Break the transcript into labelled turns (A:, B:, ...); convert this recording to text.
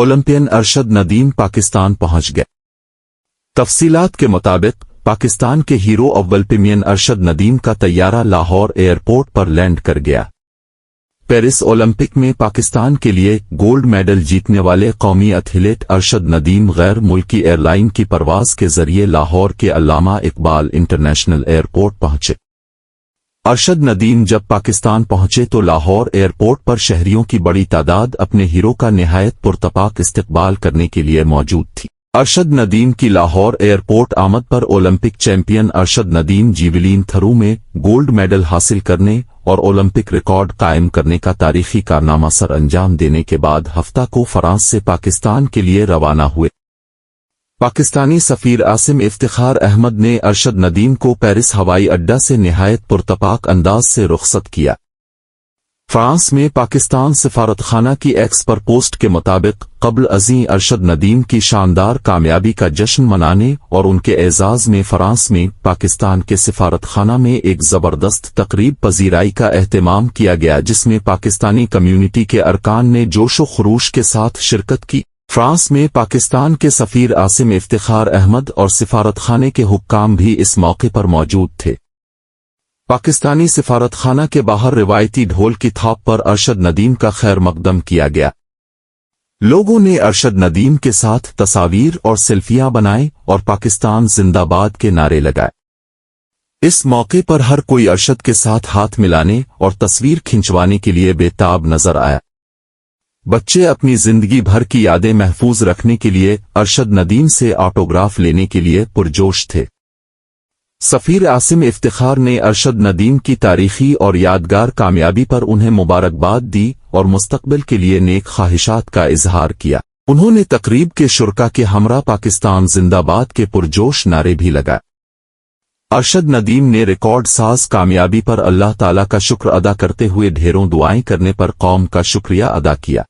A: Olympian Arshad Nadeem Pakistan पहुंच गए। तफसीलात के मुताबिक पाकिस्तान के हीरो ओलंपियन अरशद नदीम का तैयारा लाहौर एयरपोर्ट पर लैंड कर गया। पेरिस ओलंपिक में पाकिस्तान के लिए गोल्ड मेडल जीतने वाले कौमी एथलीट अरशद नदीम गैर मुल्की एयरलाइन की परवाज के जरिए लाहौर के अल्लामा इकबाल इंटरनेशनल एयरपोर्ट पहुंचे। अरशद नदीम जब पाकिस्तान पहुंचे तो लाहौर एयरपोर्ट पर शहरियों की बड़ी तादाद अपने हीरो का निहायत पुरतपाक इस्तकबाल करने के लिए मौजूद थी। अरशद नदीम की लाहौर एयरपोर्ट आमद पर Olympic champion Arshad Nadeem javelin throw में गोल्ड मेडल हासिल करने और ओलंपिक रिकॉर्ड कायम करने का तारीखी कारनामा सर अंजाम देने के बाद हफ्ता को फ्रांस से पाकिस्तान के लिए रवाना हुए। पाकिस्तानी सफीर आसिम इफ्तिखार अहमद ने अरशद नदीम को पेरिस हवाई अड्डा से निहायत पुरतपाक अंदाज से रुखसत किया। फ्रांस में पाकिस्तान सिफारतखाना की एक्स पर पोस्ट के मुताबिक कबल अज़ीं अरशद नदीम की शानदार कामयाबी का जश्न मनाने और उनके एजाज में फ्रांस में पाकिस्तान के सिफारतखाना में एक जबरदस्त तकरीब पजीराई का एहतमाम किया गया, जिसमें पाकिस्तानी कम्युनिटी के अरकान ने जोशो खरूश के साथ शिरकत की। फ्रांस में पाकिस्तान के सफीर आसिम इफ्तिखार अहमद और सिफारतखाने के हुक्काम भी इस मौके पर मौजूद थे। पाकिस्तानी सिफारतखाना के बाहर रिवायती ढोल की थाप पर अरशद नदीम का खैर मकदम किया गया। लोगों ने अरशद नदीम के साथ तस्वीर और सेल्फियां बनाए और पाकिस्तान जिंदाबाद के नारे लगाए। इस मौके पर हर कोई अरशद के साथ हाथ मिलाने और तस्वीर खिंचवाने के लिए बेताब नजर आया। बच्चे अपनी जिंदगी भर की यादें महफूज रखने के लिए अरशद नदीम से ऑटोग्राफ लेने के लिए पुरजोश थे। सफीर आसिम इफ्तिखार ने अरशद नदीम की तारीखी और यादगार कामयाबी पर उन्हें मुबारकबाद दी और मुस्तकबिल के लिए नेक ख्वाहिशात का इजहार किया। उन्होंने तकरीब के शुरका के हमरा पाकिस्तान जिंदाबाद के पुरजोश नारे भी लगाए। अरशद नदीम ने रिकॉर्ड साज कामयाबी पर अल्लाह ताला का शुक्र अदा करते हुए ढेरों दुआएं करने पर कौम का शुक्रिया अदा किया।